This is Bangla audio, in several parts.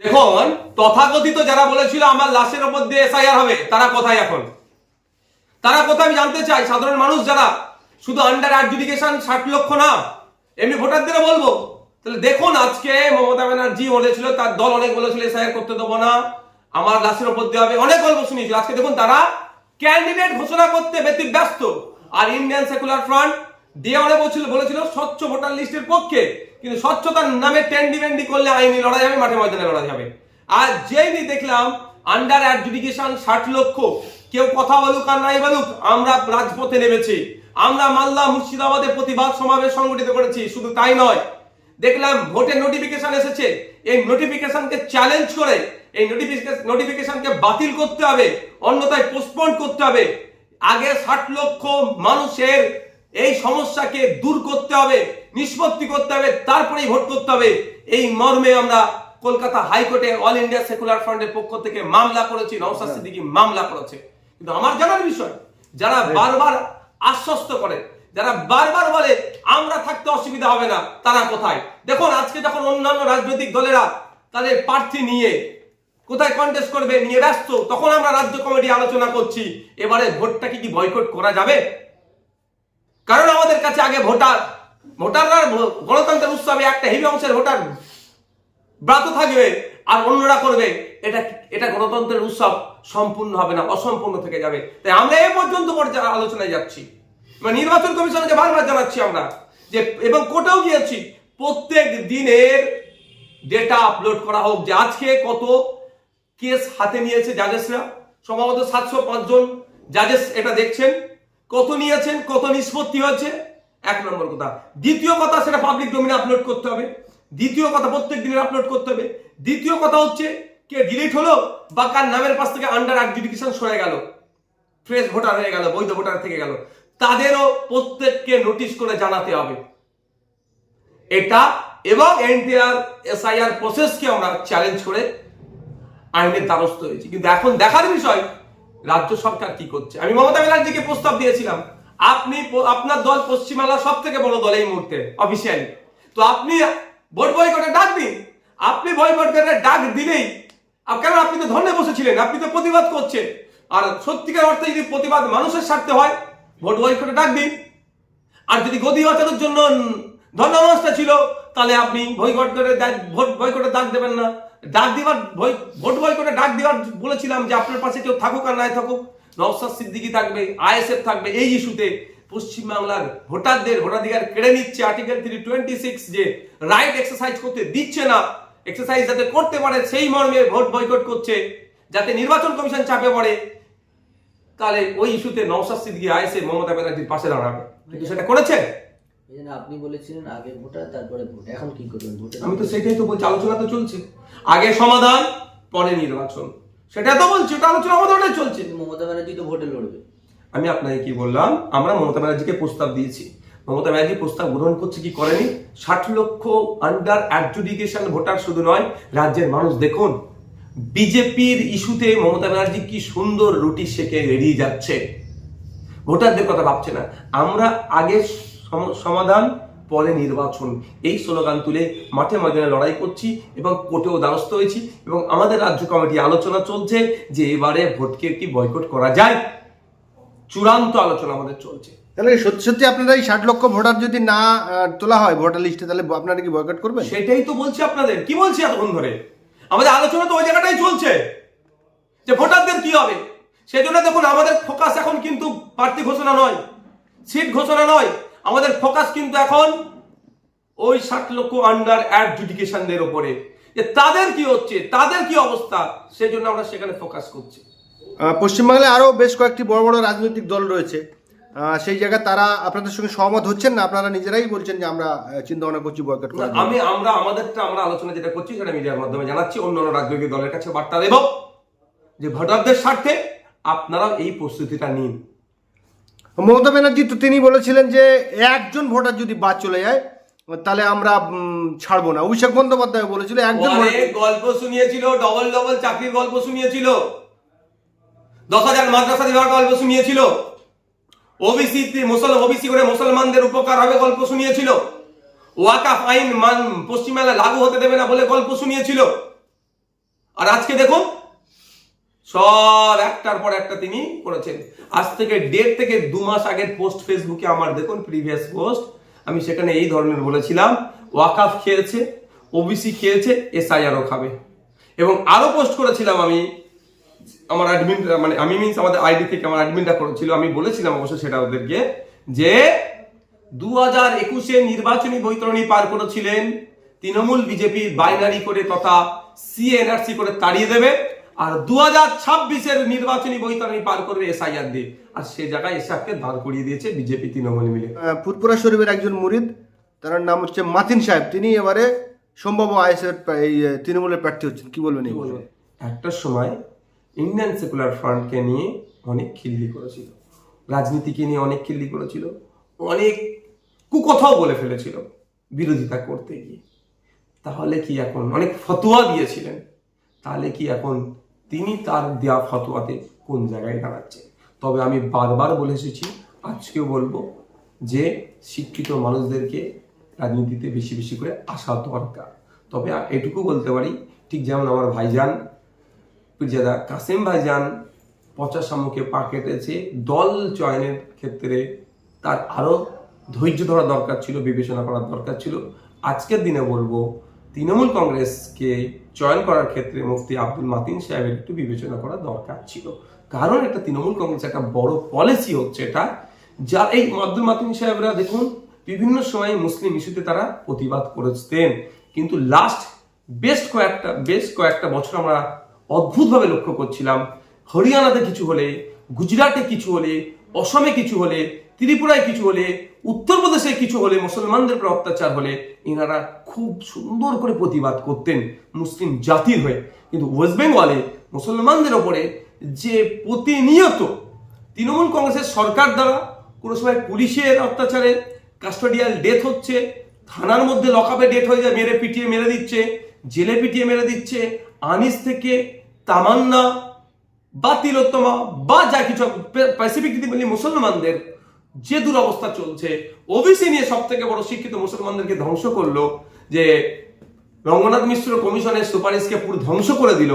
দেখুন, তথাকথিত যারা বলেছিল আমার লাশের উপর দিয়ে এসআইআর হবে, তারা কোথায় এখন? তারা কোথায় আমি জানতে চাই। সাধারণ মানুষ যারা, শুধু আন্ডার অ্যাডজুডিকেশন 60 লক্ষ না, এমনি ভোটারদের বলবো। তাহলে দেখুন, আজকে মমতা ব্যানার্জি বলেছিল, তার দল অনেক বলেছিল এসআইআর করতে দেবো না, আমার লাশের উপর দিয়ে হবে, অনেক গল্প শুনিয়েছিল। আজকে দেখুন তারা ক্যান্ডিডেট ঘোষণা করতে ব্যস্ত। আর ইন্ডিয়ান সেকুলার ফ্রন্ট দিয়ে অনেক বলেছিল স্বচ্ছ ভোটার লিস্টের পক্ষে, কিন্তু স্বচ্ছতার নামে টেন্ডি করলে আইনি লড়া যাবে, মাঠে ময়দানে লড়া যাবে। আর যেই দেখলাম আন্ডার অ্যাডজুডিকেশন 60 লক্ষ, কেউ কথা বলুক আর নাই বলুক, আমরা রাজপথে নেমেছি। আমরা মালদা মুর্শিদাবাদে প্রতিবাদ সমাবেশ সংগঠিত করেছি। শুধু তাই নয়, দেখলাম ভোটের নোটিফিকেশন এসেছে, এই নোটিফিকেশনকে চ্যালেঞ্জ করে এই নোটিফিকেশনকে বাতিল করতে হবে, অন্যথায় পোস্টপোন করতে হবে। আগে 60 লক্ষ মানুষের এই সমস্যাকে দূর করতে হবে, নিষ্পত্তি করতে হবে, তারপরেই ভোট করতে হবে। এই মর্মে আমরা কলকাতা হাইকোর্টে অল ইন্ডিয়া সেকুলার ফ্রন্টের পক্ষ থেকে মামলা করেছি। নওশাদ সিদ্দিকী মামলা করেছে। কিন্তু আমার জানার বিষয়, যারা বারবার আশ্বস্ত করে, যারা বারবার বলে আমরা থাকতে অসুবিধা হবে না, তারা কোথায়? দেখুন, আজকে যখন অন্যান্য রাজনৈতিক দলেরা তাদের প্রার্থী নিয়ে কোথায় কন্টেস্ট করবে নিয়ে ব্যস্ত, তখন আমরা রাজ্য কমিটি আলোচনা করছি এবারে ভোটটাকে কি বয়কট করা যাবে। কারণ আমাদের কাছে আগে ভোটাররা গণতন্ত্রের উৎসবে একটা হেভি অংশের ভোটার ব্রাত থাকবে, আর অন্যরা করবে, এটা গণতন্ত্রের উৎসব সম্পূর্ণ হবে না, অসম্পূর্ণ থেকে যাবে। তাই আমরা এ পর্যন্ত আলোচনায় যাচ্ছি, নির্বাচন কমিশনকে বারবার জানাচ্ছি আমরা যে, এবং কোর্টেও গিয়েছি, প্রত্যেক দিনের ডেটা আপলোড করা হোক, যে আজকে কত কেস হাতে নিয়েছে জাজেসরা। সম্ভবত 705 জন জাজেস এটা দেখছেন, কত নিয়েছেন, কত নিষ্পত্তি হয়েছে, এক নম্বর কথা। দ্বিতীয় কথা, সেটা পাবলিক ডোমেইনে আপলোড করতে হবে। দ্বিতীয় কথা, প্রত্যেক দিনের আপলোড করতে হবে। দ্বিতীয় কথা হচ্ছে, কে ডিলিট হলো বা কার নামের পাশ থেকে আন্ডার অ্যাডজুডিকেশন সরে গেল, ফ্রেশ ভোটার হয়ে গেল, বৈধ ভোটার থেকে গেল, তাদেরও প্রত্যেককে নোটিশ করে জানাতে হবে এটা। এবং এনটিআর এসআইআর প্রসেসকে আমরা চ্যালেঞ্জ করে আইনের দ্বারস্থ হয়েছি। কিন্তু এখন দেখার বিষয় রাজ্য সরকার কি করছে। আমি মমতা ব্যানার্জিকে প্রস্তাব দিয়েছিলাম, আপনার দল পশ্চিমবাংলার সব থেকে বড় দল এই মুহূর্তে অফিসিয়ালি, তো আপনি ভোট বয়কটের ডাক দিন। আপনি বয়কটের ডাক দিলেই, কেন আপনি তো ধর্ণায় বসেছিলেন, আপনি তো প্রতিবাদ করছেন। আর সত্যিকার অর্থে যদি প্রতিবাদ মানুষের স্বার্থে হয়, ভোট বয়কটের ডাক দিন। আর যদি গদি বাঁচানোর জন্য ধর্ণা মঞ্চটা ছিল, তাহলে আপনি ভোট বয়কটের ডাক দেবেন না। ভোট বয়কটের ডাক দেওয়ার বলেছিলাম যে আপনার পাশে কেউ থাকুক আর নাই থাকুক, নওশাদ সিদ্দিকী থাকবে, আইএসএফ থাকবে। এই ইস্যুতে পশ্চিমবাংলার ভোটারদের ভোটাধিকার কেড়ে নিচ্ছে আর্টিকেল 326, যে রাইট এক্সারসাইজ করতে দিচ্ছে না, এক্সারসাইজ যাতে করতে পারে সেই মর্মে ভোট বয়কট করছে, যাতে নির্বাচন কমিশন চাপে পড়ে। তাহলে ওই ইস্যুতে নওশাদ সিদ্দিকী, আইএসএফ মমতা ব্যানার্জির পাশে দাঁড়াবে, কিন্তু সেটা করেছে। আপনি বলেছিলেন আগে ভোটার তারপরে ভোট, এখন কি করবেন? আমি তো সেটাই তো বলছি, আলোচনা তো চলছে, আগে সমাধান পরে নির্বাচন, সেটা তো বলছি, ওটা আলোচনা আমাদের ওটাই চলছে। মমতা ব্যানার্জি তো ভোটে লড়বে। আমি আপনাকে কি বললাম, আমরা মমতা ব্যানার্জিকে প্রস্তাব দিয়েছি, মমতা ব্যানার্জি প্রস্তাব গ্রহণ করছে কি করেনি। 60 লক্ষ আন্ডার অ্যাডজুডিকেশন ভোটার শুধু নয়, রাজ্যের মানুষ দেখুন বিজেপির ইস্যুতে মমতা ব্যানার্জি কি সুন্দর রুটি সেকে এড়িয়ে যাচ্ছে, ভোটারদের কথা ভাবছে না। আমরা আগে সমাধান পরে নির্বাচন, এই স্লোগান তুলে মাঠে ময়দানে লড়াই করছি এবং কোর্টেও দ্বারস্থ হয়েছি। এবং আমাদের রাজ্য কমিটি আলোচনা চলছে যে এবারে ভোটকে কি বয়কট করা যায়, চূড়ান্ত আলোচনা আমাদের চলছে। তাহলে সত্যি সত্যি আপনারা এই 60 লক্ষ ভোটার যদি না তোলা হয় ভোটার লিস্টে, তাহলে আপনারা কি বয়কট করবেন? সেটাই তো বলছি আপনাদের, কি বলছি এতক্ষণ ধরে, আমাদের আলোচনা তো ওই জায়গাটাই চলছে যে ভোটারদের কি হবে। সেই জন্য দেখুন, আমাদের ফোকাস এখন কিন্তু প্রার্থী ঘোষণা নয়, সিট ঘোষণা নয়, আমাদের ফোকাস কিন্তু এখন ওই 60 লক্ষ আন্ডার অ্যাডজুডিকেশনদের উপরে, যে তাদের কি হচ্ছে, তাদের কি অবস্থা, সেই জন্য আমরা সেখানে ফোকাস করছি। পশ্চিমবাংলায় আরও বেশ কয়েকটি বড় বড় রাজনৈতিক দল রয়েছে, সেই জায়গায় তারা আপনাদের সঙ্গে সহমত হচ্ছেন না? আপনারা নিজেরাই বলছেন যে আমরা চিন্তা ভাবনা করছি বয়কট করার। আমরা আলোচনা যেটা করছি সেটা মিডিয়ার মাধ্যমে জানাচ্ছি, অন্যান্য রাজনৈতিক দলের কাছে বার্তা দেব যে ভোটারদের স্বার্থে আপনারা এই প্রস্তুতিটা নিন। মমতা ব্যানার্জি তো তিনি বলেছিলেন যে একজন ভোটার যদি বাদ চলে যায় তাহলে আমরা ছাড়বো না। অভিষেক বন্দ্যোপাধ্যায় বলেছিল একজন গল্প শুনিয়েছিল, ডবল চাকরির গল্প শুনিয়েছিল, 10,000 মাদ্রাসা দেওয়ার গল্প শুনিয়েছিল, ওবিসি করে মুসলমানদের উপকার হবে গল্প শুনিয়েছিল, ওয়াকাফ আইন পশ্চিমবাংলায় লাগু হতে দেবে না বলে গল্প শুনিয়েছিল। আর আজকে দেখুন সব একটার পর একটা তিনি করেছেন। আজ থেকে 1.5 থেকে 2 মাস আগের পোস্ট ফেসবুকে আমার দেখুন, প্রিভিয়াস পোস্ট, আমি সেখানে এই ধরনের বলেছিলাম ওয়াকাফ খেয়েছে, ওবিসি খেয়েছে, এসআইআরও খাবে। এবং আরো পোস্ট করেছিলাম আমি, আমার অ্যাডমিন মানে আমি মিন্স আমাদের আইডি থেকে আমার অ্যাডমিনটা করেছিল, আমি বলেছিলাম অবশ্য সেটা ওদেরকে যে 2021-এ নির্বাচনী বৈতরণী পার করেছিলেন তৃণমূল বিজেপি বাইনারি করে তথা সিএনআরসি করে তাড়িয়ে দেবে, আর 2026-এর নির্বাচনী বৈতরণী পার করবে এসআইআর দিয়ে। আর সে জায়গায় এসআইআরকে দাঁড় করিয়ে দিয়েছে বিজেপি তৃণমূল মিলে। ফুরপুরা শরীফের একজন মুরিদ, তার নাম হচ্ছে মাতিন সাহেব, তিনি এবারে সম্ভাব্য আইএসএফ এই তৃণমূলের প্রার্থী হচ্ছেন, কি বলবেন এই বিষয়ে? একটা সময় ইন্ডিয়ান সেকুলার ফ্রন্টকে নিয়ে অনেক খিল্লি করেছিল, রাজনীতিকে নিয়ে অনেক খিল্লি করেছিল, অনেক কুকথাও বলে ফেলেছিল বিরোধিতা করতে গিয়ে। তাহলে কি এখন অনেক ফতোয়া দিয়েছিলেন, তাহলে কি এখন তিনি তার দেওয়া ফতোয়াতে কোন জায়গায় দাঁড়াচ্ছেন? তবে আমি বারবার বলে এসেছি, আজকেও বলবো যে শিক্ষিত মানুষদেরকে রাজনীতিতে বেশি বেশি করে আসা দরকার। তবে এটুকু বলতে পারি, ঠিক যেমন আমার ভাইজান পীরজাদা কাসেম ভাইজান পচা শামুকে পা কেটেছে, দল চয়নের ক্ষেত্রে তার আরো ধৈর্য ধরা দরকার ছিল, বিবেচনা করার দরকার ছিল। আজকের দিনে বলবো তৃণমূল কংগ্রেসকে চয়ন করার ক্ষেত্রে মুফতি আব্দুল মাতিন সাহেবের একটু বিবেচনা করা দরকার ছিল। কারণ একটা তৃণমূল কংগ্রেস একটা বড় পলিসি হচ্ছে এটা, যা এই আব্দুল মাতিন সাহেবরা দেখুন বিভিন্ন সময় মুসলিম ইস্যুতে তারা প্রতিবাদ করেছেন, কিন্তু লাস্ট বেশ কয়েকটা বছর আমরা অদ্ভুতভাবে লক্ষ্য করছিলাম, হরিয়ানাতে কিছু হলে, গুজরাটে কিছু হলে, অসমে কিছু হলে, ত্রিপুরায় কিছু হলে, উত্তরপ্রদেশে কিছু হলে, মুসলমানদের উপর অত্যাচার হলে এনারা খুব সুন্দর করে প্রতিবাদ করতেন মুসলিম জাতির হয়ে। কিন্তু ওয়েস্ট বেঙ্গলে মুসলমানদের ওপরে যে প্রতিনিয়ত তৃণমূল কংগ্রেসের সরকার দ্বারা কোনো সময় পুলিশের অত্যাচারে কাস্টোডিয়াল ডেথ হচ্ছে, থানার মধ্যে লকআপে ডেথ হয়ে যায়, পিটিয়ে মেরে দিচ্ছে, জেলে পিটিয়ে মেরে দিচ্ছে, আনিস থেকে তামান্না বা তিলোত্তমা বা যা কিছু প্যাসিফিক যদি বলি মুসলমানদের যে দুরবস্থা চলছে, ওবিসি নিয়ে সব থেকে বড় শিক্ষিত মুসলমানদেরকে ধ্বংস করলো, যে রঙ্গনাথ মিশ্র কমিশনের সুপারিশকে পুরো ধ্বংস করে দিল,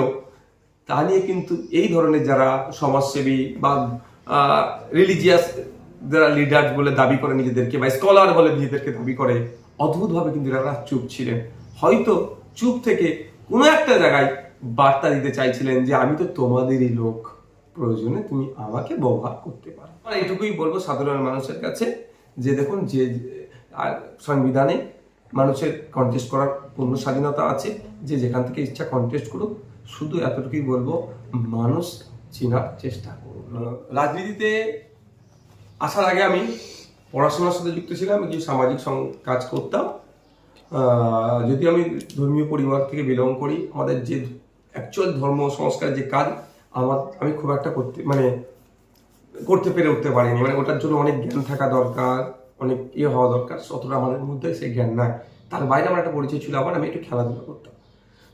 তা নিয়ে কিন্তু এই ধরনের যারা সমাজসেবী বা রিলিজিয়াস যারা লিডার বলে দাবি করে নিজেদেরকে বা স্কলার বলে নিজেদেরকে দাবি করে, অদ্ভুতভাবে কিন্তু এরা চুপ ছিলেন। হয়তো চুপ থেকে কোনো একটা জায়গায় বার্তা দিতে চাইছিলেন যে আমি তো তোমাদেরই লোক, প্রয়োজনে তুমি আমাকে ব্যবহার করতে পারো। আর এটুকুই বলবো সাধারণ মানুষের কাছে যে দেখুন, যে আর সংবিধানে মানুষের কন্টেস্ট করার পূর্ণ স্বাধীনতা আছে, যে যেখান থেকে ইচ্ছা কন্টেস্ট করুক, শুধু এতটুকুই বলবো মানুষ চেনার চেষ্টা করুন। রাজনীতিতে আসার আগে আমি পড়াশোনার সাথে যুক্ত ছিলাম, কিছু সামাজিক কাজ করতাম। যদি আমি ধর্মীয় পরিবার থেকে বিলং করি, আমাদের যে অ্যাকচুয়াল ধর্ম সংস্কার যে কাজ আমি খুব একটা করতে পেরে উঠতে পারিনি। মানে ওটার জন্য অনেক জ্ঞান থাকা দরকার, অনেক হওয়া দরকার, অতটা আমাদের মধ্যে সেই জ্ঞান নাই। তার বাইরে আমার একটা পরিচয় ছিল, আমি একটু খেলাধুলা করতাম।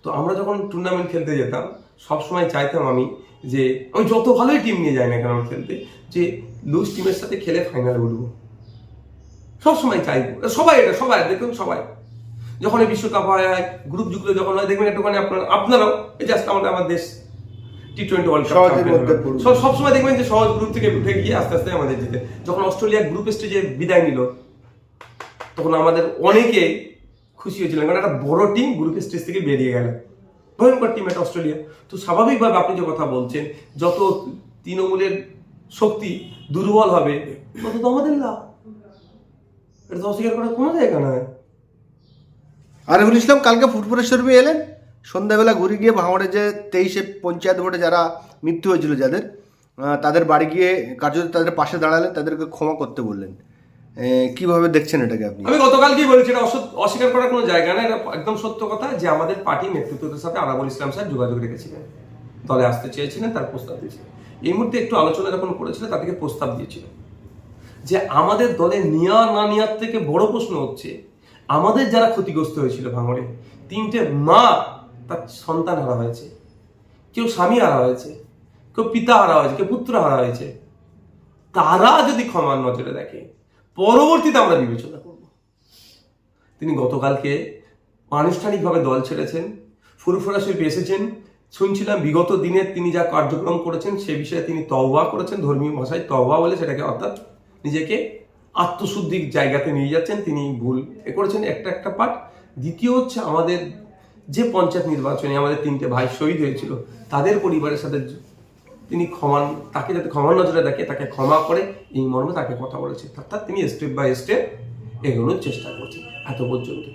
তো আমরা যখন টুর্নামেন্ট খেলতে যেতাম, সবসময় চাইতাম আমি যে আমি যত ভালোই টিম নিয়ে যাই না কেন খেলতে, যে লুজ টিমের সাথে খেলে ফাইনাল উঠবো, সবসময় চাইবো। সবাই দেখুন, সবাই যখন এই বিশ্বকাপ হয়, গ্রুপ যুগলে যখন হয়, দেখবেন একটুখানি আপনারাও এই জাস্ট আমার দেশ টি20 ওয়ার্ল্ড কাপ সবসময় দেখবেন যে সহজ গ্রুপ থেকে উঠে গিয়ে আস্তে আস্তে আমাদের জিতে। যখন অস্ট্রেলিয়া গ্রুপ স্টেজে বিদায় নিল, তখন আমাদের অনেকে খুশি হয়েছিলেন, কারণ একটা বড় টিম গ্রুপ স্টেজ থেকে বেরিয়ে গেল, ভয়ঙ্কর টিম এটা অস্ট্রেলিয়া। তো স্বাভাবিকভাবে আপনি যে কথা বলছেন, যত তৃণমূলের শক্তি দুর্বল হবে তত তো আমাদের লাভ, এটা তো অস্বীকার করার কোনো জায়গা নয়। আরিফুল ইসলাম কালকে ফুরপুরা শরীফে এলেন, সন্ধ্যাবেলা ঘুরে গিয়ে ভাঙড়ে যে 23-এ পঞ্চায়েত ভোটে যারা মৃত্যু হয়েছিল যাদের, তাদের বাড়ি গিয়ে কার্যত তাদের পাশে দাঁড়ালেন, তাদেরকে ক্ষমা করতে বললেন। কিভাবে দেখছেন এটাকে আপনি? আমি গতকালকেই বলেছি, এটা অস্বীকার করার কোনো জায়গা না, এটা একদম সত্য কথা যে আমাদের পার্টি নেতৃত্বের সাথে আরাবুল ইসলাম সাহেব যোগাযোগ রেখেছিলেন, দলে আসতে চেয়েছিলেন, তার প্রস্তাব দিয়েছিলেন। এই মুহূর্তে একটু আলোচনা যখন করেছিলেন, তাদেরকে প্রস্তাব দিয়েছিল যে আমাদের দলে নেওয়া না নেওয়ার থেকে বড় প্রশ্ন হচ্ছে আমাদের যারা ক্ষতিগ্রস্ত হয়েছিল ভাঙড়ে, 3টে মা তার সন্তান হারা হয়েছে, কেউ স্বামী হারা হয়েছে, কেউ পিতা হারা হয়েছে, কেউ পুত্র হারা হয়েছে, তারা যদি ক্ষমার নজরে দেখে পরবর্তীতে আমরা বিবেচনা করব। তিনি গতকালকে আনুষ্ঠানিকভাবে দল ছেড়েছেন, ফুরফুরা শরীফ এসেছেন, শুনছিলাম বিগত দিনে তিনি যা কার্যক্রম করেছেন সে বিষয়ে তিনি তওবা করেছেন, ধর্মীয় ভাষায় তওবা বলে সেটাকে, অর্থাৎ নিজেকে আত্মশুদ্ধির জায়গাতে নিয়ে যাচ্ছেন। তিনি ভুল করেছেন একটা পার্ট। দ্বিতীয় হচ্ছে আমাদের যে পঞ্চায়েত নির্বাচনে আমাদের 3টে ভাই শহীদ হয়েছিল তাদের পরিবারের সাথে তিনি তাকে যাতে ক্ষমার নজরে দেখে, তাকে ক্ষমা করে এই মর্মে তাকে কথা বলেছে, অর্থাৎ তিনি স্টেপ বাই স্টেপ এগোনোর চেষ্টা করছেন এত পর্যন্ত।